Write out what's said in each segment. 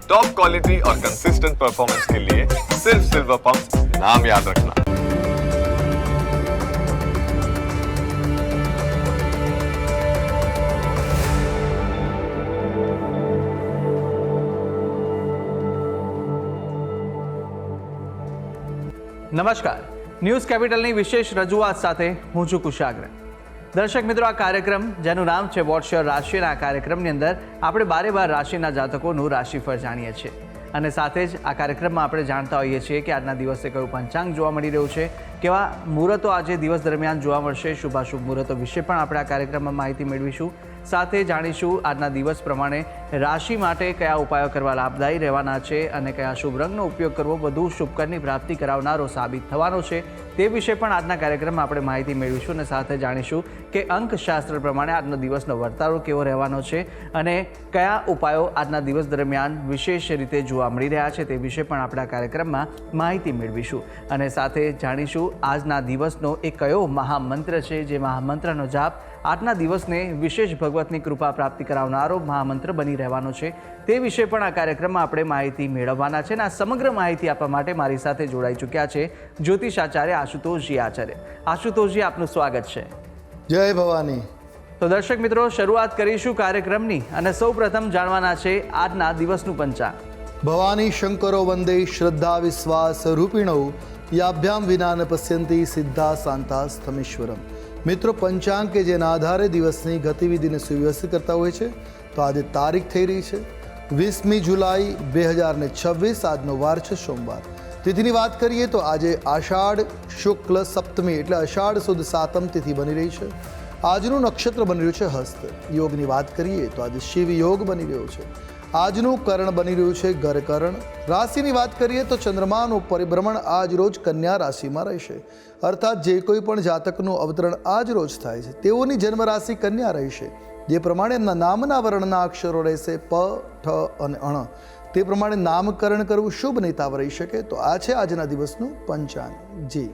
Top quality और consistent performance के लिए सिर्फ सिल्वर पंप नाम याद रखना। નમસ્કાર, ન્યૂઝ કેપિટલની વિશેષ રજૂઆત સાથે હું છું કુશાગ્ર. દર્શક મિત્રો, આ કાર્યક્રમ જેનું નામ છે વોટ્સ યોર રાશિ, આ કાર્યક્રમની અંદર આપણે 12 રાશિના જાતકોનું રાશિફળ જાણીએ છીએ અને સાથે જ આ કાર્યક્રમમાં આપણે જાણતા હોઈએ છીએ કે આજના દિવસે કયું પંચાંગ જોવા મળી રહ્યું છે, કેવા મુહૂર્તો આજે દિવસ દરમિયાન જોવા મળશે, શુભાશુભ મુહૂર્તો વિશે પણ આપણે આ કાર્યક્રમમાં માહિતી મેળવીશું. સાથે જાણીશું આજના દિવસ પ્રમાણે રાશિ માટે કયા ઉપાયો કરવા લાભદાયી રહેવાના છે અને કયા શુભ રંગનો ઉપયોગ કરવો વધુ શુભકરની પ્રાપ્તિ કરાવનારો સાબિત થવાનો છે તે વિશે પણ આજના કાર્યક્રમમાં આપણે માહિતી મેળવીશું અને સાથે જાણીશું કે અંકશાસ્ત્ર પ્રમાણે આજનો દિવસનો વર્તારો કેવો રહેવાનો છે અને કયા ઉપાયો આજના દિવસ દરમિયાન વિશેષ રીતે જોવા મળી રહ્યા છે તે વિશે પણ આપણે આ કાર્યક્રમમાં માહિતી મેળવીશું અને સાથે જાણીશું આજના દિવસનો એક કયો મહામંત્ર છે જે મહામંત્રનો જાપ આજના દિવસને વિશેષ ભગવતની કૃપા પ્રાપ્તિ કરાવનારો મહામંત્ર બની રહેવાનો છે તે વિશે પણ આ કાર્યક્રમમાં આપણે માહિતી મેળવવાના છે અને આ સમગ્ર માહિતી આપવા માટે મારી સાથે જોડાઈ ચૂક્યા છે જ્યોતિષાચાર્ય આશુતોષજી આચાર્ય. આશુતોષજી, આપનું સ્વાગત છે. જય ભવાની. તો દર્શક મિત્રો, શરૂઆત કરીશું કાર્યક્રમની અને સૌ પ્રથમ જાણવાના છે આજના દિવસનું પંચાંગ. ભવાની શંકરો વંદે શ્રદ્ધા વિશ્વાસ રૂપિણૌ યાભ્યામ વિના ન પશ્યંતિ સિદ્ધા શાંતા સ્થમેશ્વરમ. મિત્રો, પંચાંગ કે જેના આધારે દિવસની ગતિવિધિને સુવ્યવસ્થિત કરતા હોય છે, તો આજે તારીખ થઈ રહી છે 20મી જુલાઈ 2026. આજનો વાર છે સોમવાર. તિથિની વાત કરીએ તો આજે આષાઢ શુક્લ સપ્તમી એટલે અષાઢ સુદ સાતમ તિથિ બની રહી છે. આજનું નક્ષત્ર બની રહ્યું છે હસ્ત. યોગની વાત કરીએ તો આજે શિવ યોગ બની રહ્યો છે. આજનું કરણ બની રહ્યું છે ગરકરણ. રાશિની વાત કરીએ તો ચંદ્રમાનું પરિભ્રમણ આજ રોજ કન્યા રાશિમાં રહેશે, અર્થાત જે કોઈ પણ જાતકનું અવતરણ આજ રોજ થાય છે તેઓની જન્મ રાશિ કન્યા રહેશે. જે પ્રમાણે એમના નામના વર્ણના અક્ષરો રહેશે પ, ઠ અને અણ, તે પ્રમાણે નામકરણ કરવું શુભ નહીતાવ રહી શકે. તો આ છે આજના દિવસનું પંચાંગ. જી,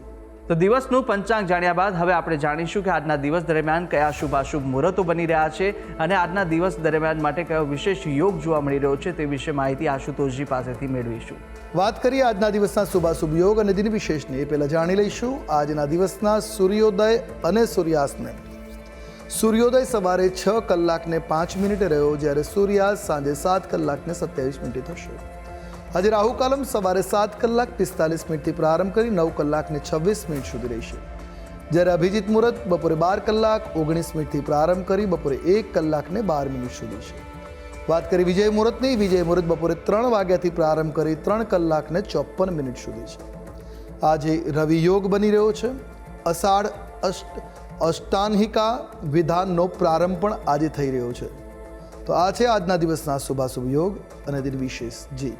તો દિવસનું પંચાંગ જાણ્યા બાદ હવે આપણે જાણીશું કે આજના દિવસ દરમિયાન કયા શુભાશુભ મુહૂર્તો બની રહ્યા છે અને આજના દિવસ દરમિયાન માટે કયો વિશેષ યોગ જોવા મળી રહ્યો છે તે વિશે માહિતી આશુતોષજી પાસેથી મેળવીશું. વાત કરીએ આજના દિવસના શુભાશુભ યોગ અને દિન વિશેષની, એ પહેલાં જાણી લઈશું આજના દિવસના સૂર્યોદય અને સૂર્યાસ્તને. સૂર્યોદય સવારે 6:05 રહ્યો, જ્યારે સૂર્યાસ્ત સાંજે 7:27 થશે. આજે રાહુકાલમ સવારે 7:45 પ્રારંભ કરી 9:26 સુધી રહેશે, જ્યારે અભિજીત મુહૂર્ત બપોરે 12:19 પ્રારંભ કરી બપોરે 1:12 સુધી છે. વાત કરી વિજય મુહૂર્તની, વિજય મુહૂર્ત બપોરે 3 વાગ્યાથી પ્રારંભ કરી 3:54 સુધી છે. આજે રવિ યોગ બની રહ્યો છે. અષાઢ અષ્ટાન્હિકા વિધાનનો પ્રારંભ પણ આજે થઈ રહ્યો છે. તો આ છે આજના દિવસના શુભાશુભ યોગ અને દિન વિશેષ. જી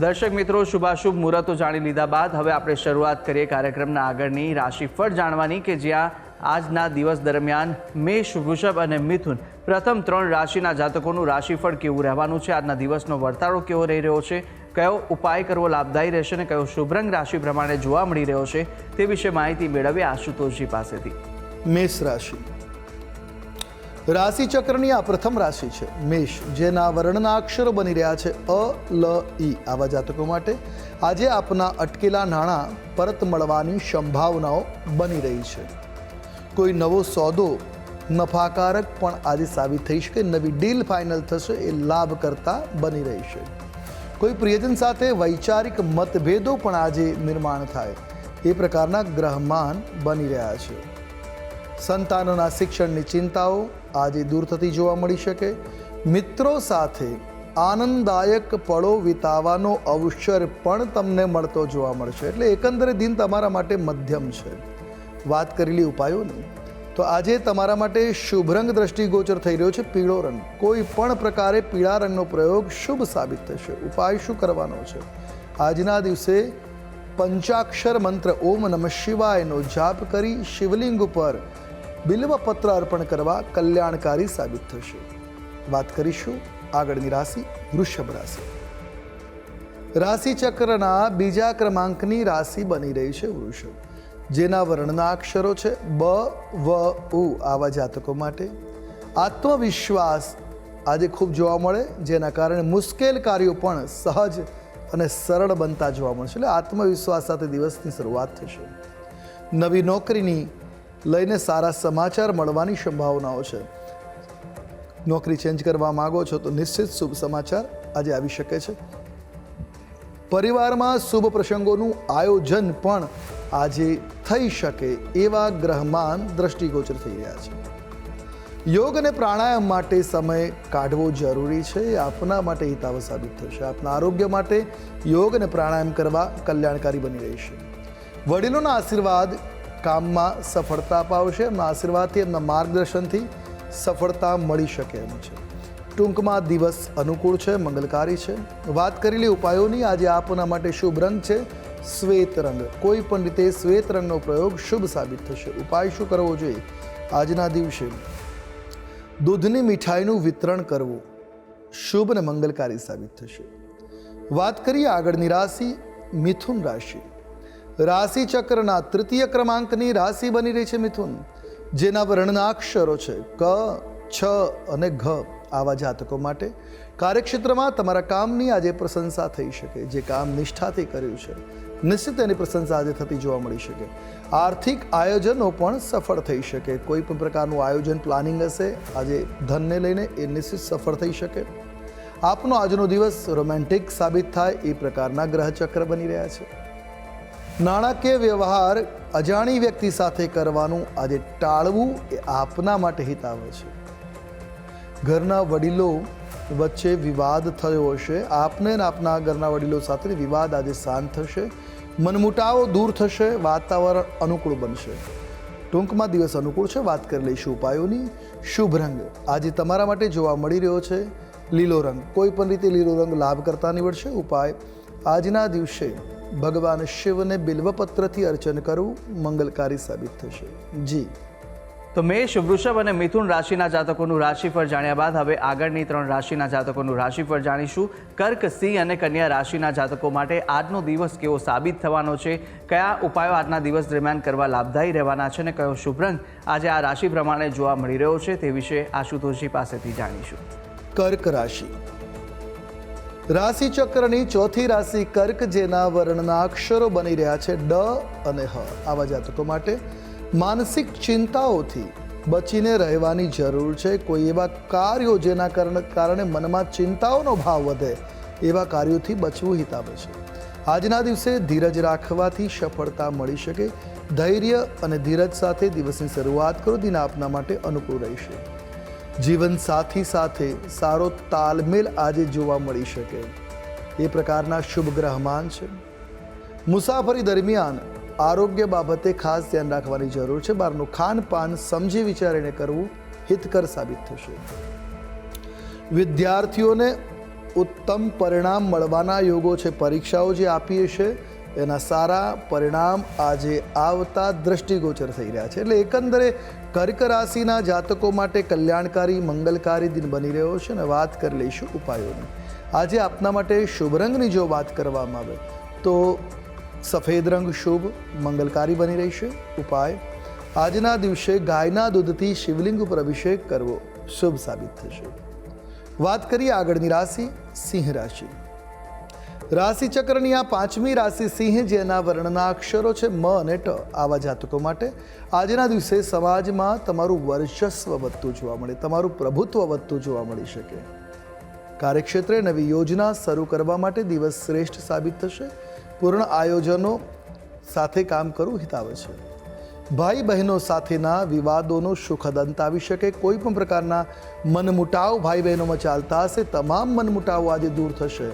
દર્શક મિત્રો, શુભાશુભ મુહૂર્તો જાણી લીધા બાદ હવે આપણે શરૂઆત કરીએ કાર્યક્રમના આગળની રાશિફળ જાણવાની કે જ્યાં આજના દિવસ દરમિયાન મેષ, વૃષભ અને મિથુન પ્રથમ 3 રાશિના જાતકોનું રાશિફળ કેવું રહેવાનું છે, આજના દિવસનો વર્તારો કેવો રહી રહ્યો છે, કયો ઉપાય કરવો લાભદાયી રહેશે અને કયો શુભ રંગ રાશિ પ્રમાણે જોવા મળી રહ્યો છે તે વિશે માહિતી મેળવીએ આશુતોષજી પાસેથી. મેષ રાશિ. રાશિ ચક્રની આ પ્રથમ રાશિ છે મેષ, જેના વર્ણના અક્ષરો બની રહ્યા છે અ, લ, ઈ. આવા જાતકો માટે આજે આપના અટકેલા નાણાં પરત મળવાની સંભાવનાઓ બની રહી છે. કોઈ નવો સોદો નફાકારક પણ આજે સાબિત થઈ શકે. નવી ડીલ ફાઇનલ થશે, એ લાભ કરતા બની રહી છે. કોઈ પ્રિયજન સાથે વૈચારિક મતભેદો પણ આજે નિર્માણ થાય એ પ્રકારના ગ્રહમાન બની રહ્યા છે. સંતાનોના શિક્ષણની ચિંતાઓ આજે દૂર થતી જોવા મળી શકે. મિત્રો સાથે આનંદદાયક પળો વિતાવવાનો અવસર પણ તમને મળતો જોવા મળશે. એટલે એકંદરે દિન તમારા માટે મધ્યમ છે. વાત કરેલી ઉપાયોની, તો આજે તમારા માટે શુભ રંગ દ્રષ્ટિગોચર થઈ રહ્યો છે પીળો રંગ. કોઈ પણ પ્રકારે પીળા રંગનો પ્રયોગ શુભ સાબિત થશે. ઉપાય શું કરવાનો છે? આજના દિવસે પંચાક્ષર મંત્ર ઓમ નમઃ શિવાયનો જાપ કરી શિવલિંગ ઉપર બિલ્વપત્ર અર્પણ કરવા કલ્યાણકારી સાબિત થશે. વાત કરીશું આગળની રાશિ વૃષભ રાશિ. રાશિ ચક્રના બીજા ક્રમાંકની રાશિ બની રહી છે વૃષભ, જેના વર્ણના અક્ષરો છે બ, વ, ઉ. આવા જાતકો માટે આત્મવિશ્વાસ આજે ખૂબ જોવા મળે, જેના કારણે મુશ્કેલ કાર્યો પણ સહજ અને સરળ બનતા જોવા મળશે. એટલે આત્મવિશ્વાસ સાથે દિવસની શરૂઆત થશે. નવી નોકરીની લઈને સારા સમાચાર મળવાની સંભાવનાઓ છે. નોકરી ચેન્જ કરવા માગો છો તો નિશ્ચિત શુભ સમાચાર આજે આવી શકે છે. પરિવારમાં શુભ પ્રસંગોનું આયોજન પણ આજે થઈ શકે એવા ગ્રહમાન દ્રષ્ટિગોચર થઈ રહ્યા છે. યોગ અને પ્રાણાયામ માટે સમય કાઢવો જરૂરી છે. એ આપના માટે હિતાવ સાબિત થશે. આપના આરોગ્ય માટે યોગ અને પ્રાણાયામ કરવા કલ્યાણકારી બની રહેશે. વડીલોના આશીર્વાદ કામમાં સફળતા અપાવશે. એમના આશીર્વાદથી, એમના માર્ગદર્શનથી સફળતા મળી શકે એમ છે. ટૂંકમાં દિવસ અનુકૂળ છે, મંગલકારી છે. વાત કરેલી ઉપાયોની આજે આપના માટે શુભ રંગ છે શ્વેત રંગ. કોઈ પણ રીતે શ્વેત રંગનો પ્રયોગ શુભ સાબિત થશે. ઉપાય શું કરવો જોઈએ? આજના દિવસે દૂધની મીઠાઈનું વિતરણ કરવું શુભ અને મંગલકારી સાબિત થશે. વાત કરીએ આગળની રાશિ મિથુન રાશિ. રાશિ ચક્રના તૃતીય ક્રમાંકની રાશિ બની રહી છે મિથુન, જેના વર્ણના અક્ષરો છે ક, છ અને ઘ. આવા જાતકો માટે કાર્યક્ષેત્રમાં તમારા કામની આજે પ્રશંસા થઈ શકે. જે કામ નિષ્ઠાથી કર્યું છે નિશ્ચિત એની પ્રશંસા આજે થતી જોવા મળી શકે. આર્થિક આયોજનો પણ સફળ થઈ શકે. કોઈ પણ પ્રકારનું આયોજન પ્લાનિંગ હશે આજે ધનને લઈને એ નિશ્ચિત સફળ થઈ શકે. આપનો આજનો દિવસ રોમેન્ટિક સાબિત થાય એ પ્રકારના ગ્રહચક્ર બની રહ્યા છે. નાણાકીય વ્યવહાર અજાણી વ્યક્તિ સાથે કરવાનું આજે ટાળવું એ આપના માટે હિતાવ છે. ઘરના વડીલો વચ્ચે વિવાદ થયો હશે. આપને અને આપના ઘરના વડીલો સાથે વિવાદ આજે શાંત થશે. મનમુટાવો દૂર થશે. વાતાવરણ અનુકૂળ બનશે. ટૂંકમાં દિવસ અનુકૂળ છે. વાત કરી લઈશું ઉપાયોની. શુભ રંગ આજે તમારા માટે જોવા મળી રહ્યો છે લીલો રંગ. કોઈ પણ રીતે લીલો રંગ લાભ કરતા નીવડશે. ઉપાય આજના દિવસે ભગવાન શિવને બિલ્વપત્રથી અર્ચન કરવું મંગલકારી સાબિત થશે. જી તો મેષ, વૃષભ અને મિથુન રાશિના જાતકોનું રાશિફળ જાણ્યા બાદ હવે આગળની 3 રાશિના જાતકોનું રાશિફળ જાણીશું. કર્ક, સિંહ અને કન્યા રાશિના જાતકો માટે આજનો દિવસ કેવો સાબિત થવાનો છે, કયા ઉપાયો આજના દિવસ દરમિયાન કરવા લાભદાયી રહેવાના છે અને કયો શુભ રંગ આજે આ રાશિ પ્રમાણે જોવા મળી રહ્યો છે તે વિશે આશુતોષજી પાસેથી જાણીશું. કર્ક રાશિ. રાશિ ચક્રની ચોથી રાશિ કર્ક, જેના વર્ણના અક્ષરો બની રહ્યા છે ડ અને હ. આવા જાતકો માટે માનસિક ચિંતાઓથી બચીને રહેવાની જરૂર છે. કોઈ એવા કાર્યો જેના કારણે મનમાં ચિંતાઓનો ભાવ વધે એવા કાર્યોથી બચવું હિતાવ છે. આજના દિવસે ધીરજ રાખવાથી સફળતા મળી શકે. ધૈર્ય અને ધીરજ સાથે દિવસની શરૂઆત કરો. દિન આપના માટે અનુકૂળ રહેશે. જીવન સાથી સાથે સારો તાલમેલ આજે જોવા મળી શકે એ પ્રકારના શુભ ગ્રહમાન છે. મુસાફરી દરમિયાન આરોગ્ય બાબતે ખાસ ધ્યાન રાખવાની જરૂર છે. બહારનું ખાનપાન સમજી વિચારીને કરવું હિતકર સાબિત થશે. વિદ્યાર્થીઓને ઉત્તમ પરિણામ મળવાના યોગો છે. પરીક્ષાઓ જે આપીએ છે એના સારા પરિણામ આજે આવતા દ્રષ્ટિગોચર થઈ રહ્યા છે. એટલે એકંદરે કર્ક રાશિના જાતકો માટે કલ્યાણકારી મંગલકારી દિન બની રહ્યો છે. અને વાત કરી લઈશું ઉપાયોની. આજે આપના માટે શુભ રંગની જો વાત કરવામાં આવે તો સફેદ રંગ શુભ મંગલકારી બની રહેશે. ઉપાય આજના દિવસે ગાયના દૂધથી શિવલિંગ ઉપર અભિષેક કરવો શુભ સાબિત થશે. વાત કરીએ આગળની રાશિ સિંહ રાશિ. રાશિ ચક્રની આ 5મી રાશિ સિંહ, જેના વર્ણના અક્ષરો છે મ અને ટ. આવા જાતકો માટે આજના દિવસે સમાજમાં તમારું વર્ચસ્વ વધતું જોવા મળે, તમારું પ્રભુત્વ વધતું જોવા મળી શકે. કાર્યક્ષેત્રે નવી યોજના શરૂ કરવા માટે દિવસ શ્રેષ્ઠ સાબિત થશે. પૂર્ણ આયોજનો સાથે કામ કરવું હિતાવ છે. ભાઈ બહેનો સાથેના વિવાદોનો સુખદ અંત આવી શકે. કોઈ પણ પ્રકારના મનમુટાવ ભાઈ બહેનોમાં ચાલતા હશે, તમામ મનમુટાવો આજે દૂર થશે.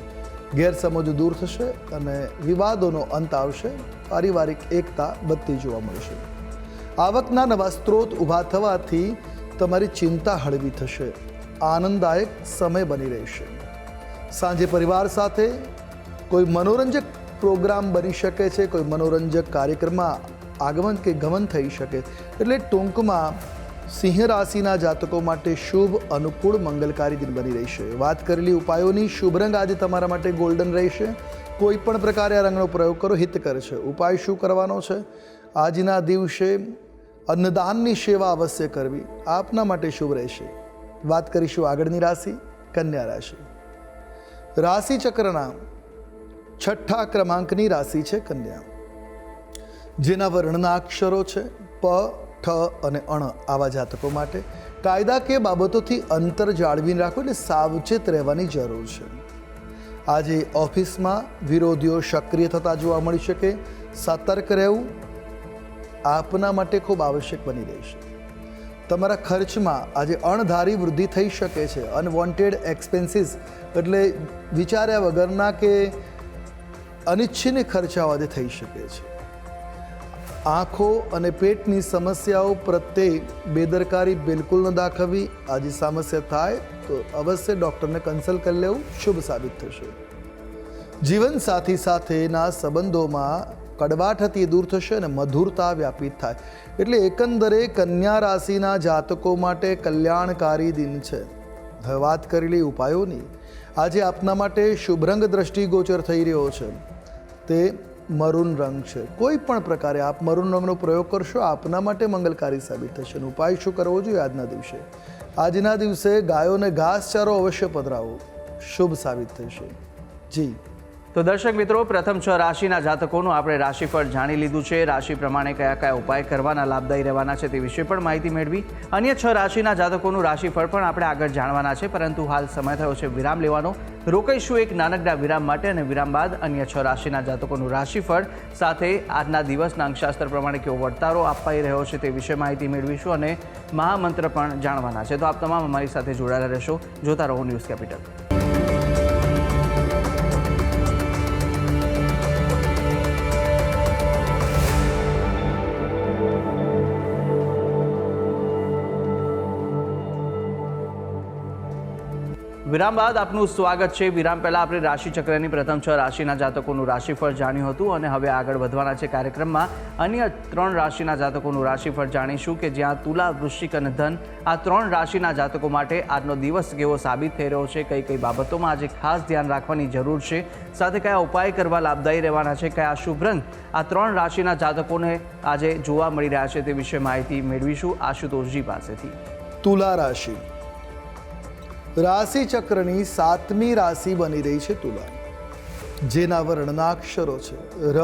ગેરસમજો દૂર થશે અને વિવાદોનો અંત આવશે. પારિવારિક એકતા વધતી જોવા મળશે. આવકના નવા સ્ત્રોત ઊભા થવાથી તમારી ચિંતા હળવી થશે. આનંદદાયક સમય બની રહેશે. સાંજે પરિવાર સાથે કોઈ મનોરંજક પ્રોગ્રામ બની શકે છે. કોઈ મનોરંજક કાર્યક્રમમાં આગમન કે ગમન થઈ શકે. એટલે ટૂંકમાં સિંહ રાશિના જાતકો માટે શુભ અનુકૂળ મંગલકારી દિન બની રહેશે. વાત કરેલી ઉપાયોની. શુભ રંગ આજે તમારા માટે ગોલ્ડન રહેશે. કોઈ પણ પ્રકારે આ રંગનો પ્રયોગ કરો હિતકર છે. ઉપાય શું કરવાનો છે? આજના દિવસે અન્નદાનની સેવા અવશ્ય કરવી આપના માટે શુભ રહેશે. વાત કરીશું આગળની રાશિ કન્યા રાશિ. રાશિ ચક્રના 6ઠ્ઠા ક્રમાંકની રાશિ છે કન્યા, જેના વર્ણના અક્ષરો છે પ, ઠ અને અણ. આવા જાતકો માટે કાયદાકીય બાબતોથી અંતર જાળવીને રાખો એટલે સાવચેત રહેવાની જરૂર છે. આજે ઓફિસમાં વિરોધીઓ સક્રિય થતા જોવા મળી શકે. સતર્ક રહેવું આપના માટે ખૂબ આવશ્યક બની રહેશે. તમારા ખર્ચમાં આજે અણધારી વૃદ્ધિ થઈ શકે છે. અનવોન્ટેડ એક્સપેન્સીસ એટલે વિચાર્યા વગરના કે અનિચ્છનીય ખર્ચાઓ આજે થઈ શકે છે. આંખો અને પેટની સમસ્યાઓ પ્રત્યે બેદરકારી બિલકુલ ન દાખવવી. આજે સમસ્યા થાય તો અવશ્ય ડૉક્ટરને કન્સલ્ટ કરી લેવું શુભ સાબિત થશે. જીવનસાથી સાથેના સંબંધોમાં કડવાટ હતી એ દૂર થશે અને મધુરતા વ્યાપિત થાય. એટલે એકંદરે કન્યા રાશિના જાતકો માટે કલ્યાણકારી દિન છે. હવે વાત કરેલી ઉપાયોની, આજે આપના માટે શુભ રંગ દ્રષ્ટિગોચર થઈ રહ્યો છે તે મરૂન રંગ છે. કોઈ પણ પ્રકારે આપ મરૂન રંગનો પ્રયોગ કરશો આપના માટે મંગલકારી સાબિત થશે. ઉપાય શું કરવો જોઈએ આજના દિવસે? આજના દિવસે ગાયોને ઘાસચારો અવશ્ય પધરાવો, શુભ સાબિત થશે. જી તો દર્શક મિત્રો, પ્રથમ 6 રાશિના જાતકોનું આપણે રાશિફળ જાણી લીધું છે. રાશિ પ્રમાણે કયા કયા ઉપાય કરવાના લાભદાયી રહેવાના છે તે વિશે પણ માહિતી મેળવી. અન્ય 6 રાશિના જાતકોનું રાશિફળ પણ આપણે આગળ જાણવાના છે, પરંતુ હાલ સમય થયો છે વિરામ લેવાનો. રોકાઈશું એક નાનકડા વિરામ માટે અને વિરામ બાદ અન્ય 6 રાશિના જાતકોનું રાશિફળ સાથે આજના દિવસના અંકશાસ્ત્ર પ્રમાણે કેવો વર્તારો અપાઈ રહ્યો છે તે વિશે માહિતી મેળવીશું અને મહામંત્ર પણ જાણવાના છે. તો આપ તમામ અમારી સાથે જોડાયેલા રહેશો. જોતા રહો ન્યૂઝ કેપિટલ. વિરામ બાદ આપનું સ્વાગત છે. વિરામ પહેલાં આપણે રાશિચક્રની પ્રથમ 6 રાશિના જાતકોનું રાશિફળ જાણ્યું હતું અને હવે આગળ વધવાના છે કાર્યક્રમમાં. અન્ય 3 રાશિના જાતકોનું રાશિફળ જાણીશું કે જ્યાં તુલા, વૃશ્ચિક અને ધન આ 3 રાશિના જાતકો માટે આજનો દિવસ કેવો સાબિત થઈ રહ્યો છે, કઈ કઈ બાબતોમાં આજે ખાસ ધ્યાન રાખવાની જરૂર છે, સાથે કયા ઉપાય કરવા લાભદાયી રહેવાના છે, કયા શુભ રંગ આ 3 રાશિના જાતકોને આજે જોવા મળી રહ્યા છે તે વિશે માહિતી મેળવીશું આશુતોષજી પાસેથી. તુલા રાશિ રાશિ ચક્રની 7મી રાશિ બની રહી છે તુલા, જેના વર્ણના અક્ષરો છે ર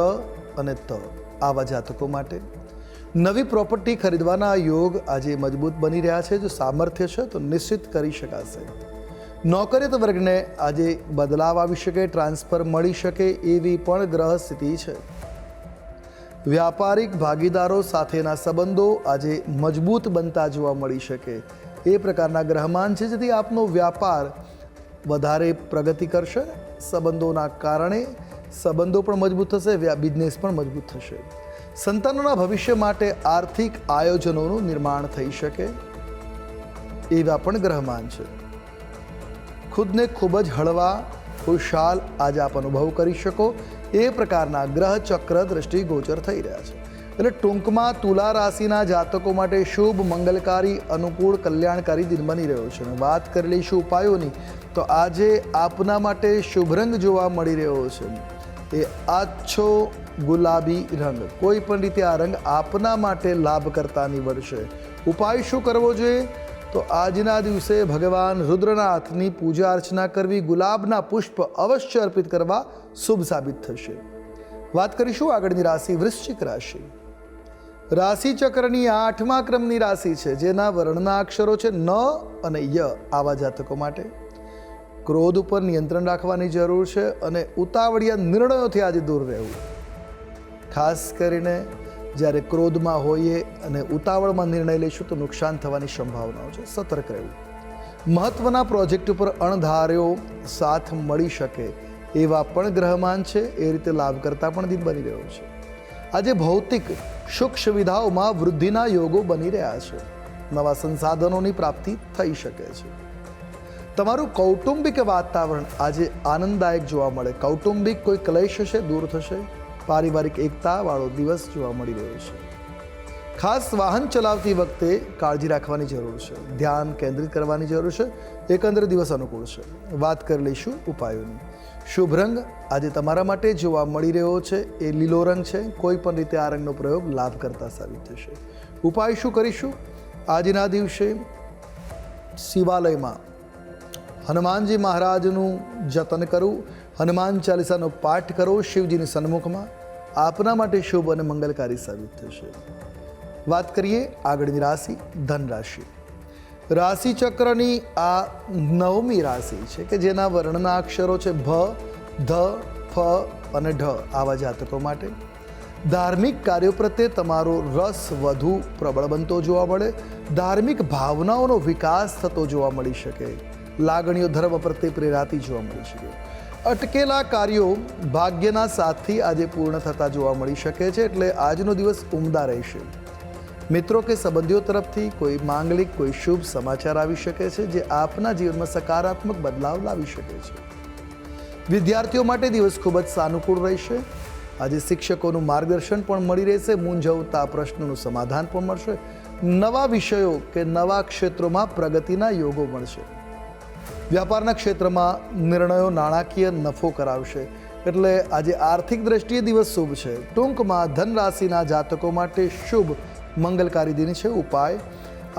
અને ત. આવા જાતકો માટે નવી પ્રોપર્ટી ખરીદવાના યોગ આજે મજબૂત બની રહ્યા છે. જો સામર્થ્ય છે તો નિશ્ચિત કરી શકાશે. નોકરિયાત વર્ગને આજે બદલાવ આવી શકે, ટ્રાન્સફર મળી શકે એવી પણ ગ્રહ સ્થિતિ છે. વ્યાપારિક ભાગીદારો સાથેના સંબંધો આજે મજબૂત બનતા જોવા મળી શકે એ પ્રકારના ગ્રહમાન છે, જેથી આપનો વ્યાપાર વધારે પ્રગતિ કરશે. સંબંધોના કારણે સંબંધો પણ મજબૂત થશે, બિઝનેસ પણ મજબૂત થશે. સંતાનોના ભવિષ્ય માટે આર્થિક આયોજનોનું નિર્માણ થઈ શકે એવા પણ ગ્રહમાન છે. ખુદને ખૂબ જ હળવા, ખુશાલ આજે આપ અનુભવ કરી શકો એ પ્રકારના ગ્રહ ચક્ર દ્રષ્ટિગોચર થઈ રહ્યા છે. એટલે ટૂંકમાં તુલા રાશિના જાતકો માટે શુભ, મંગલકારી, અનુકૂળ, કલ્યાણકારી દિન બની રહ્યો છે. અને વાત કરી લઈશું ઉપાયોની, તો આજે આપના માટે શુભ રંગ જોવા મળી રહ્યો છે એ આછો ગુલાબી રંગ. કોઈ પણ રીતે આ રંગ આપના માટે લાભકર્તા નીવડશે. ઉપાય શું કરવો જોઈએ? તો આજના દિવસે ભગવાન રુદ્રનાથની પૂજા અર્ચના કરવી, ગુલાબના પુષ્પ અવશ્ય અર્પિત કરવા શુભ સાબિત થશે. વાત કરીશું આગળની રાશિ વૃશ્ચિક રાશિ. રાશિ ચક્રની 8મા ક્રમની રાશિ છે, જેના વર્ણના અક્ષરો છે ન અને ય. આવા જાતકો માટે ક્રોધ ઉપર નિયંત્રણ રાખવાની જરૂર છે અને ઉતાવળિયા નિર્ણયોથી આજે દૂર રહેવું. ખાસ કરીને જ્યારે ક્રોધમાં હોઈએ અને ઉતાવળમાં નિર્ણય લઈશું તો નુકસાન થવાની સંભાવનાઓ છે. સતર્ક રહેવું. મહત્વના પ્રોજેક્ટ ઉપર અણધાર્યો સાથ મળી શકે એવા પણ ગ્રહમાન છે. એ રીતે લાભ કરતા પણ દિન બની રહ્યો છે. આજે ભૌતિક સુખ સુવિધાઓમાં વૃદ્ધિના યોગો બની રહ્યા છે. નવા સંસાધનોની પ્રાપ્તિ થઈ શકે છે. તમારું કૌટુંબિક વાતાવરણ આજે આનંદદાયક જોવા મળે. કૌટુંબિક કોઈ ક્લેશ હશે દૂર થશે. પારિવારિક એકતાવાળો દિવસ જોવા મળી રહ્યો છે. ખાસ વાહન ચલાવતી વખતે કાળજી રાખવાની જરૂર છે. ધ્યાન કેન્દ્રિત કરવાની જરૂર છે. એકંદરે દિવસ અનુકૂળ છે. વાત કરી લઈશું ઉપાયોની. શુભ રંગ આજે તમારા માટે જોવા મળી રહ્યો છે એ લીલો રંગ છે. કોઈ પણ રીતે આ રંગનો પ્રયોગ લાભ કરતા સાબિત થશે. ઉપાય શું કરીશું? આજના દિવસે શિવાલયમાં હનુમાનજી મહારાજનું જતન કરવું, હનુમાન ચાલીસાનો પાઠ કરવો શિવજીની સન્મુખમાં આપના માટે શુભ અને મંગલકારી સાબિત થશે. વાત કરીએ આગળની રાશિ ધન રાશિ. રાશિ ચક્રની આ 9મી રાશિ છે કે જેના વર્ણના અક્ષરો છે ભ, ધ, ફ અને ઢ. આવા જાતકો માટે ધાર્મિક કાર્યો પ્રત્યે તમારો રસ વધુ પ્રબળ બનતો જોવા મળે. ધાર્મિક ભાવનાઓનો વિકાસ થતો જોવા મળી શકે. લાગણીઓ ધર્મ પ્રત્યે પ્રેરાતી જોવા મળી શકે. અટકેલા કાર્યો ભાગ્યના સાથથી આજે પૂર્ણ થતા જોવા મળી શકે છે. એટલે આજનો દિવસ ઉમદા રહેશે. મિત્રો કે સંબંધીઓ તરફથી કોઈ માંગલિક કોઈ શુભ સમાચાર આવી શકે છે જે આપના જીવનમાં સકારાત્મક બદલાવ લાવી શકે છે. વિદ્યાર્થીઓ માટે દિવસ ખૂબ જ સાનુકૂળ રહેશે. આજે શિક્ષકોનું માર્ગદર્શન પણ મળી રહેશે. મૂંઝવતા પ્રશ્નોનું સમાધાન પણ મળશે. નવા વિષયો કે નવા ક્ષેત્રોમાં પ્રગતિના યોગો મળશે. વ્યાપારના ક્ષેત્રમાં નિર્ણયો નાણાકીય નફો કરાવશે. એટલે આજે આર્થિક દ્રષ્ટિએ દિવસ શુભ છે. ટૂંકમાં ધન રાશિના જાતકો માટે શુભ મંગલકારી દિન છે. ઉપાય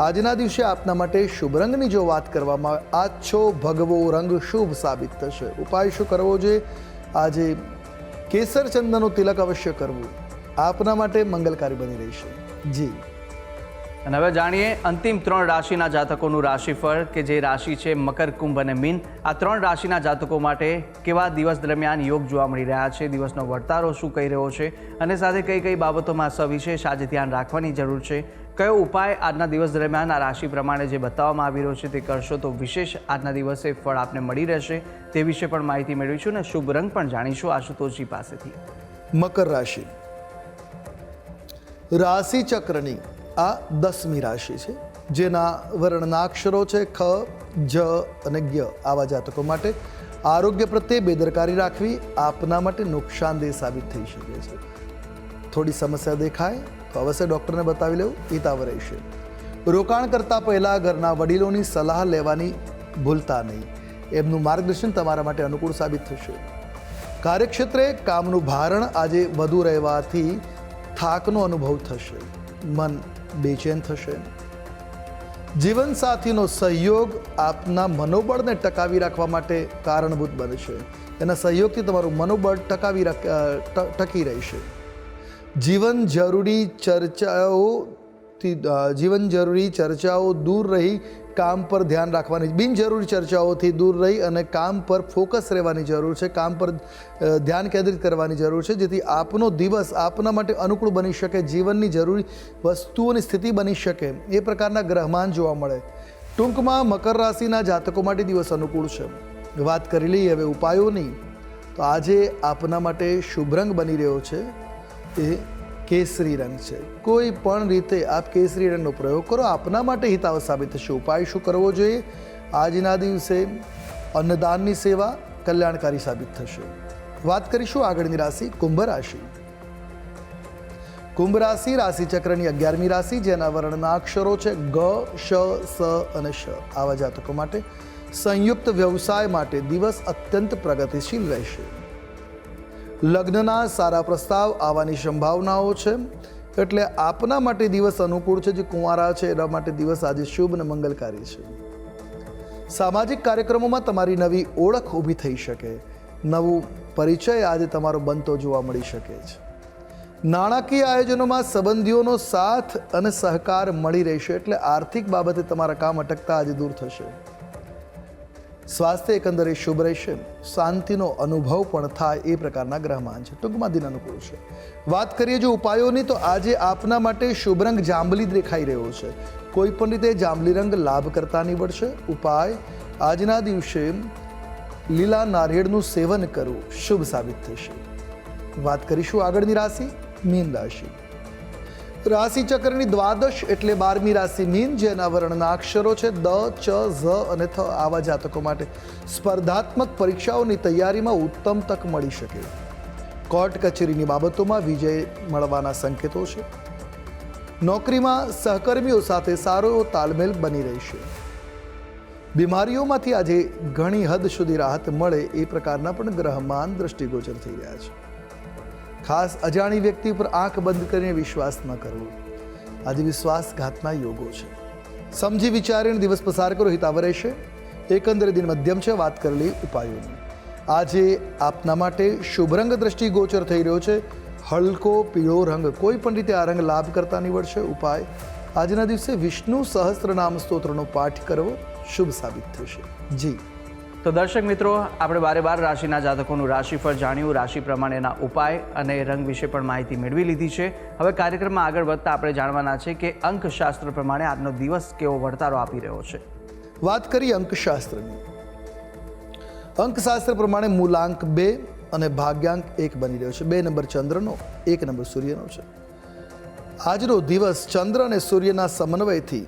આજના દિવસે આપના માટે શુભ રંગની જો વાત કરવામાં આવે, આછો ભગવો રંગ શુભ સાબિત થશે. ઉપાય શું કરવો જોઈએ? આજે કેસર ચંદનનું તિલક અવશ્ય કરવું આપના માટે મંગલકારી બની રહેશે. જી. અને હવે જાણીએ અંતિમ 3 રાશિના જાતકોનું રાશિફળ કે જે રાશિ છે મકર, કુંભ અને મીન. આ 3 રાશિના જાતકો માટે કેવા દિવસ દરમિયાન યોગ જોવા મળી રહ્યા છે, દિવસનો વર્તારો શું કહી રહ્યો છે અને સાથે કઈ કઈ બાબતોમાં સવિશેષ આજે ધ્યાન રાખવાની જરૂર છે, કયો ઉપાય આજના દિવસ દરમિયાન આ રાશિ પ્રમાણે જે બતાવવામાં આવી રહ્યો છે તે કરશો તો વિશેષ આજના દિવસે ફળ આપને મળી રહેશે, તે વિશે પણ માહિતી મેળવીશું અને શુભ રંગ પણ જાણીશું આશુતોષજી પાસેથી. મકર રાશિ રાશિ ચક્રની આ 10મી રાશિ છે જેના વર્ણના અક્ષરો છે ખ, જ અને જ્ઞ. આવા જાતકો માટે આરોગ્ય પ્રત્યે બેદરકારી રાખવી આપના માટે નુકસાનદેહ સાબિત થઈ શકે છે. થોડી સમસ્યા દેખાય તો અવશ્ય ડૉક્ટરને બતાવી લેવું હિતાવ રહેશે. રોકાણ કરતાં પહેલાં ઘરના વડીલોની સલાહ લેવાની ભૂલતા નહીં. એમનું માર્ગદર્શન તમારા માટે અનુકૂળ સાબિત થશે. કાર્યક્ષેત્રે કામનું ભારણ આજે વધુ રહેવાથી થાકનો અનુભવ થશે. મન બેચેન થશે. જીવનસાથીનો સહયોગ આપના મનોબળને ટકાવી રાખવા માટે કારણભૂત બનશે. એના સહયોગથી તમારું મનોબળ ટકી રહેશે. જીવન જરૂરી ચર્ચાઓ દૂર રહી કામ પર ધ્યાન રાખવાની, બિનજરૂરી ચર્ચાઓથી દૂર રહી અને કામ પર ફોકસ રહેવાની જરૂર છે. કામ પર ધ્યાન કેન્દ્રિત કરવાની જરૂર છે જેથી આપનો દિવસ આપના માટે અનુકૂળ બની શકે, જીવનની જરૂરી વસ્તુઓની સ્થિતિ બની શકે એ પ્રકારના ગ્રહમાન જોવા મળે. ટૂંકમાં મકર રાશિના જાતકો માટે દિવસ અનુકૂળ છે. વાત કરી લઈએ હવે ઉપાયોની, તો આજે આપના માટે શુભ રંગ બની રહ્યો છે એ કેસરી રંગ છે. કોઈ પણ રીતે આપ કેસરી રંગનો પ્રયોગ કરો આપના માટે હિતાવ સાબિત થશે. ઉપાય શું કરવો જોઈએ? આજના દિવસે અન્નદાનની સેવા કલ્યાણકારી સાબિત થશે. વાત કરીશું આગળની રાશિ કુંભ રાશિ. કુંભ રાશિ રાશિ ચક્રની 11મી રાશિ જેના વર્ણના અક્ષરો છે ગ, શ, સ અને શ. આવા જાતકો માટે સંયુક્ત વ્યવસાય માટે દિવસ અત્યંત પ્રગતિશીલ રહેશે. લગ્નના સારા પ્રસ્તાવ આવવાની સંભાવનાઓ છે. એટલે આપના માટે દિવસ અનુકૂળ છે. જે કુંવારા છે એના માટે દિવસ આજે શુભ અને મંગલકારી છે. સામાજિક કાર્યક્રમોમાં તમારી નવી ઓળખ ઊભી થઈ શકે. નવું પરિચય આજે તમારો બનતો જોવા મળી શકે છે. નાણાકીય આયોજનોમાં સંબંધીઓનો સાથ અને સહકાર મળી રહેશે. એટલે આર્થિક બાબતે તમારા કામ અટકતા આજે દૂર થશે. સ્વાસ્થ્ય એકંદરે શુભ રહેશે. શાંતિનો અનુભવ પણ થાય એ પ્રકારના ગ્રહમાન છે. ટૂંકમાં દિન અનુકૂળ છે. વાત કરીએ જો ઉપાયોની, તો આજે આપના માટે શુભ રંગ જાંબલી દેખાઈ રહ્યો છે. કોઈ પણ રીતે જાંબલી રંગ લાભ કરતા નીવડશે. ઉપાય આજના દિવસે લીલા નારિયેળનું સેવન કરવું શુભ સાબિત થશે. વાત કરીશું આગળની રાશિ મીન રાશિ. રાશિ ચક્રની 12 એટલે 12મી રાશિ મીન જેના વર્ણના અક્ષરો છે દ, ચ, ઝ અને થ. આવા જાતકો માટે સ્પર્ધાત્મક પરીક્ષાઓની તૈયારીમાં ઉત્તમ તક મળી શકે. કોર્ટ કચેરીની બાબતોમાં વિજય મળવાના સંકેતો છે. નોકરીમાં સહકર્મીઓ સાથે સારો તાલમેલ બની રહેશે. બીમારીઓમાંથી આજે ઘણી હદ સુધી રાહત મળે એ પ્રકારના પણ ગ્રહમાન દ્રષ્ટિગોચર થઈ રહ્યા છે. ખાસ અજાણી વ્યક્તિ પર આંખ બંધ કરીને વિશ્વાસ ન કરવો. આજે વિશ્વાસઘાતના યોગો છે. સમજી વિચારીને દિવસ પસાર કરો, હિતાવ રહેશે. એકંદરે દિન મધ્યમ છે. વાત કરેલી ઉપાયોની આજે આપના માટે શુભ રંગ દ્રષ્ટિ ગોચર થઈ રહ્યો છે હલકો પીળો રંગ. કોઈ પણ રીતે આ રંગ લાભ કરતા નીવડશે. ઉપાય આજના દિવસે વિષ્ણુ સહસ્ત્રનામ સ્તોત્રનો પાઠ કરવો શુભ સાબિત થશે. જી તો દર્શક મિત્રો, આપણે 12 રાશિના જાતકોનું રાશિફળ જાણ્યું, રાશિ પ્રમાણેના ઉપાય અને રંગ વિશે પણ માહિતી મેળવી લીધી છે. હવે કાર્યક્રમમાં આગળ વધતા આપણે જાણવાના છે કે અંકશાસ્ત્ર પ્રમાણે આજનો દિવસ કેવો વર્તારો આપી રહ્યો છે. વાત કરીએ અંકશાસ્ત્રની. અંકશાસ્ત્ર પ્રમાણે મૂલાંક 2 અને ભાગ્યાંક 1 બની રહ્યો છે. 2 નંબર ચંદ્રનો, 1 નંબર સૂર્યનો છે. આજનો દિવસ ચંદ્ર અને સૂર્યના સમન્વયથી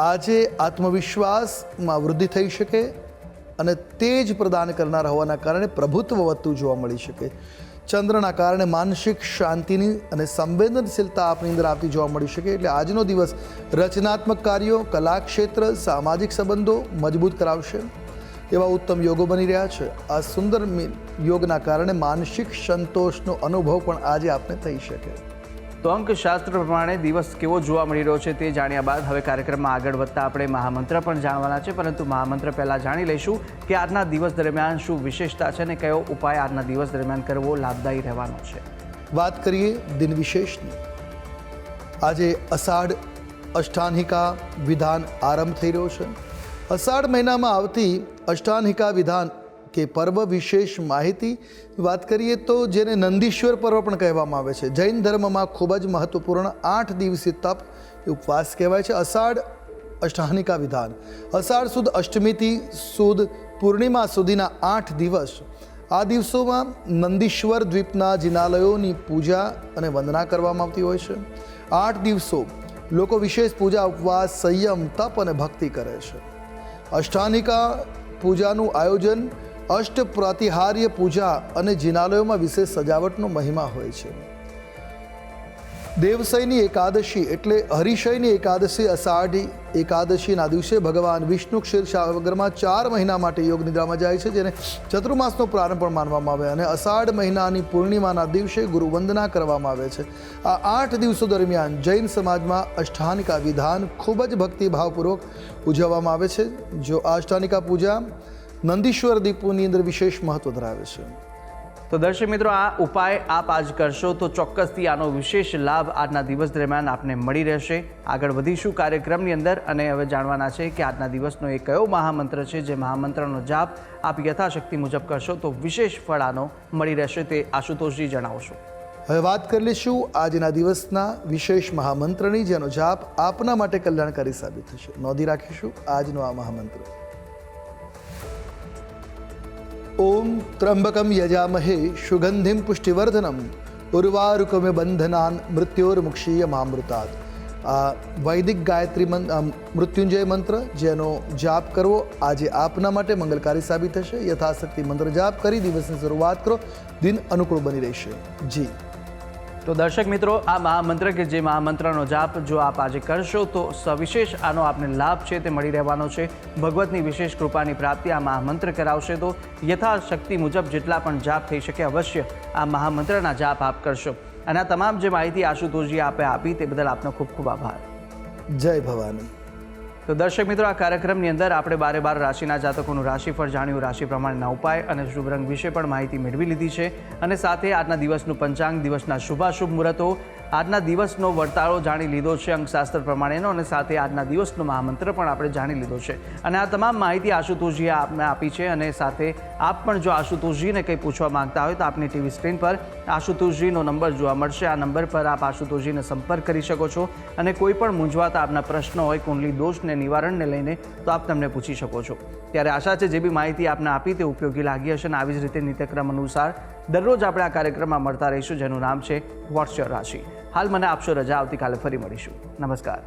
આજે આત્મવિશ્વાસમાં વૃદ્ધિ થઈ શકે અને તેજ પ્રદાન કરનાર હોવાના કારણે પ્રભુત્વ વધતું જોવા મળી શકે. ચંદ્રના કારણે માનસિક શાંતિની અને સંવેદનશીલતા આપની અંદર આવતી જોવા મળી શકે. એટલે આજનો દિવસ રચનાત્મક કાર્યો, કલાક્ષેત્ર, સામાજિક સંબંધો મજબૂત કરાવશે એવા ઉત્તમ યોગો બની રહ્યા છે. આ સુંદર યોગના કારણે માનસિક સંતોષનો અનુભવ પણ આજે આપને થઈ શકે. તો અંકશાસ્ત્ર પ્રમાણે દિવસ કેવો જોવા મળી રહ્યો છે તે જાણ્યા બાદ હવે કાર્યક્રમમાં આગળ વધતા આપણે મહામંત્ર પણ જાણવાના છે. પરંતુ મહામંત્ર પહેલાં જાણી લઈશું કે આજના દિવસ દરમિયાન શું વિશેષતા છે અને કયો ઉપાય આજના દિવસ દરમિયાન કરવો લાભદાયી રહેવાનો છે. વાત કરીએ દિન વિશેષની. આજે અષાઢ અષ્ટાનિકા વિધાન આરંભ થઈ રહ્યો છે. અષાઢ મહિનામાં આવતી અષ્ટાનિકા વિધાન કે પર્વ વિશેષ માહિતી વાત કરીએ તો જેને નંદીશ્વર પર્વ પણ કહેવામાં આવે છે. જૈન ધર્મમાં ખૂબ જ મહત્વપૂર્ણ 8 દિવસીય તપ ઉપવાસ કહેવાય છે. અષાઢ અષ્ટાનિકા વિધાન અષાઢ સુદ અષ્ટમીથી સુદ પૂર્ણિમા સુધીના 8 દિવસ. આ દિવસોમાં નંદીશ્વર દ્વીપના જિનાલયોની પૂજા અને વંદના કરવામાં આવતી હોય છે. 8 દિવસો લોકો વિશેષ પૂજા, ઉપવાસ, સંયમ, તપ અને ભક્તિ કરે છે. અષ્ટાનિકા પૂજાનું આયોજન, અષ્ટ પ્રતિહાર્ય પૂજા અને જિનાલયોમાં વિશેષ સજાવટનો મહિમા હોય છે. દેવશયની એકાદશી એટલે હરિશયની એકાદશી અષાઢી એકાદશીના દિવસે ભગવાન વિષ્ણુ ક્ષીરસાગરમાં 4 મહિના માટે યોગ નિદ્રામાં જાય છે, જેને ચતુર્માસનો પ્રારંભ પણ માનવામાં આવે. અને અષાઢ મહિનાની પૂર્ણિમાના દિવસે ગુરુવંદના કરવામાં આવે છે. આ 8 દિવસો દરમિયાન જૈન સમાજમાં અષ્ટાનિકા વિધાન ખૂબ જ ભક્તિભાવપૂર્વક ઉજવવામાં આવે છે. જો આ અષ્ટાનિકા પૂજા નંદીશ્વર દીપોની અંદર વિશેષ મહત્વ ધરાવે છે. તો દર્શક મિત્રો, આ ઉપાય આપ આજ કરશો તો ચોક્કસથી આનો વિશેષ લાભ આજના દિવસ દરમિયાન આપને મળી રહેશે. આગળ વધીશું કાર્યક્રમની અંદર અને હવે જાણવાના છે કે આજના દિવસનો એ કયો મહામંત્ર છે જે મહામંત્રનો જાપ આપ યથાશક્તિ મુજબ કરશો તો વિશેષ ફળ આનો મળી રહેશે, તે આશુતોષજી જણાવશો. હવે વાત કરી લઈશું આજના દિવસના વિશેષ મહામંત્રની, જેનો જાપ આપના માટે કલ્યાણકારી સાબિત થશે. નોંધી રાખીશું આજનો આ મહામંત્ર. ઓમ ત્રંબકમ યજામહે સુગંધિમ પુષ્ટિવર્ધનમ ઉર્વારુકમે બંધનાન મૃત્યોર્મુક્ષીય મામૃતાત. આ વૈદિક ગાયત્રી મૃત્યુંજય મંત્ર જેનો જાપ કરવો આજે આપના માટે મંગલકારી સાબિત થશે. યથાશક્તિ મંત્ર જાપ કરી દિવસની શરૂઆત કરો, દિન અનુકૂળ બની રહેશે. જી તો દર્શક મિત્રો, આ મહામંત્ર કે જે મહામંત્રનો જાપ જો આપ આજે કરશો તો સવિશેષ આનો આપને લાભ છે તે મળી રહેવાનો છે. ભગવતની વિશેષ કૃપાની પ્રાપ્તિ આ મહામંત્ર કરાવશે. તો યથાશક્તિ મુજબ જેટલા પણ જાપ થઈ શકે અવશ્ય આ મહામંત્રના જાપ આપ કરશો. અને આ તમામ જે માહિતી આશુતોષજી આપે આપી તે બદલ આપનો ખૂબ ખૂબ આભાર. જય ભવાની. તો દર્શક મિત્રો, આ કાર્યક્રમની અંદર આપણે 12 રાશિના જાતકોનું રાશિફળ જાણ્યું, રાશિ પ્રમાણેના ઉપાય અને શુભ રંગ વિશે પણ માહિતી મેળવી લીધી છે. અને સાથે આજના દિવસનું પંચાંગ, દિવસના શુભાશુભ મુહૂર્તો, આજના દિવસનો વર્તાળો જાણી લીધો છે અંકશાસ્ત્ર પ્રમાણેનો, અને સાથે આજના દિવસનો મહામંત્ર પણ આપણે જાણી લીધો છે. અને આ તમામ માહિતી આશુતોષજીએ આપને આપી છે. અને સાથે આપ પણ જો આશુતોષજીને કંઈ પૂછવા માંગતા હોય તો આપની ટીવી સ્ક્રીન પર આશુતોષજીનો નંબર જોવા મળશે. આ નંબર પર આપ આશુતોષજીને સંપર્ક કરી શકો છો અને કોઈ પણ મૂંઝવાતા આપના પ્રશ્નો હોય, કુંડલી દોષને નિવારણને લઈને, તો આપ તમને પૂછી શકો છો. ત્યારે આશા છે જે બી માહિતી આપને આપી તે ઉપયોગી લાગી હશે. અને આવી જ રીતે નિત્યક્રમ અનુસાર દરરોજ આપણે આ કાર્યક્રમમાં મળતા રહીશું, જેનું નામ છે વોટ્સ યોર રાશિ. હાલ મને આપશો રજા. આવતીકાલે ફરી મળીશું. નમસ્કાર.